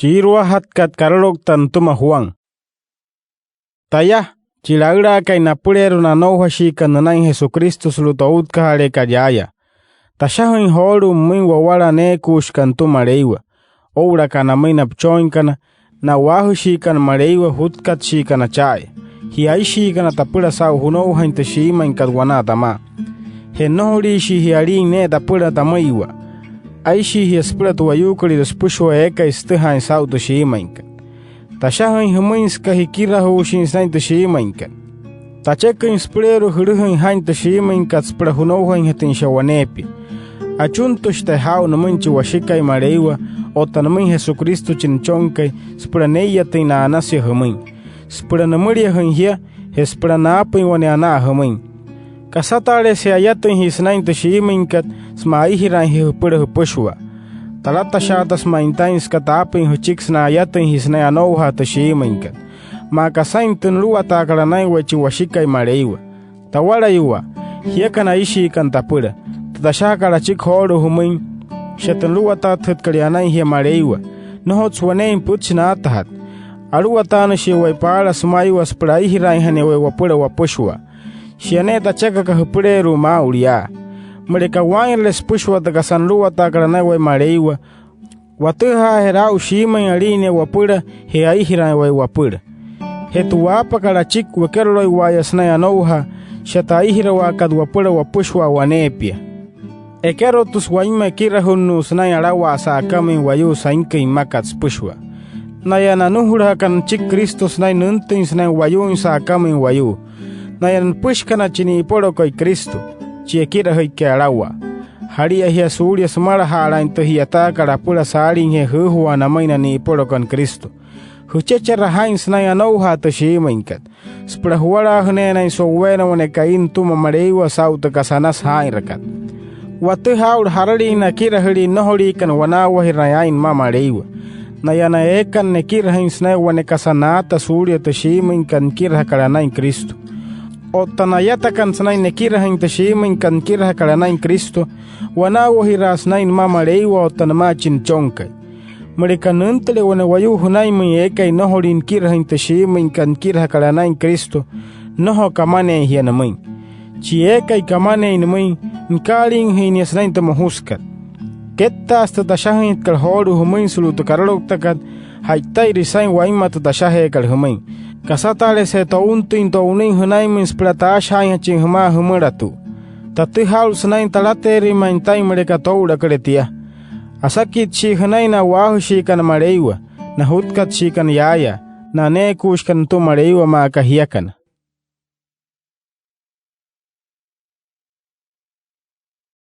Cirua hatkat karolog tantuma huang. Tayah, cilaura kay napuleru na nauhashika nanay Jesucristo sulutoud kahale kajaya. Tashahin horu min wawala ne kushkantu mareiwa. Oura kana min apchoinkana na wahushikana mareiwa hutkat shikana chai. Hiai shikana tapura sau hunou hainte shima inkadwana tama. Henohuri shi hiari ne tapura tamaiwa. Aishi hi espiratu wayukuli despushwa eka istihain sau to shima inkan. Tashahin huminska hikira hushin sain to shima inkan. Tacheka inspireru huruhin hain to shima inkat spra hunou hain hatin shawanepi. Achuntos te hau no manchi washikai mareiwa o tanamin Jesucristo chinchonkai spra neia te na anasya humin. Spra na muria hunhia spra na apin wane ana humin. Kasatare se ayatin hisnain to shiminkat sma ihiran hi hupura hupushwa. Talata shata sma intains katapin huchiks na ayatin hisnai anouha to shiminkat. Ma kasain tun lua takaranai wachi washikai mareiwa. Tawara yuwa hieka na ishi kantapura. Tashakala chik horu humin shatan luwata thutkalianai hi mareiwa nohot swane puchna atahat aluwata na shi waipala sumaiwa sprai hirai hanewe wapura wapushwa shiane tacheka ka hupureru maulia mreka wireless pushwa takasan luwata karanai wa mareiwa watuha herau shimai aline wapura he ai hirai wa wapura hetu wapa kala chik wakerloi wayasnai anouha shata ihira kad wapura wapushwa wanepia. Ekero tus waima kira hunus na yarawa sa kami wayu sa inkai makats pushwa. Na yana nuhura kan chik Kristus na nuntins na wayu sa kami wayu. Na yan pushkana chini poro koi Kristo. Chia kira hoi ke arawa. Haria hia surya sumara hala into hiata kara pura saaring he huhua na maina ni poro kan Kristo. Huchechera hains na yanouha to shima inkat. Spra huara hune na iso wena wane kain tuma mareiwa sauta kasanas hairakat. Watu haur harali na kira huli nohori kan wanawa hirayain mama reiwa. Na yana ekan ne kira hinsna wane kasanata surya to shimin kan kira karanain Kristo. O tanayata kan sanay ne kira hin to shimin kan kira karanain Kristo. Wanawa hirasnain mama reiwa o tanamachin chonkai. Mereka nuntele wane wayu hunay mi ekai nohorin kira hin to shimin kan kira karanain Kristo. Noho kamane hianamin. Chieka y kamane inmui nkaling hinias nain tamohuskat. Ketta hasta tashahin kalhoru humin suluto karolog takat haitai risain waima tashahe kalhumin. Kasatale se tauntin taunin hunay mins plataashain hachin huma humuratu. Tatu haul sanain talateri maintai mereka toura karetia. Asakit shi hunay na wahu shikan mareiwa na hutkat shikan yaya na ne kushkan tu mareiwa maakahiakan.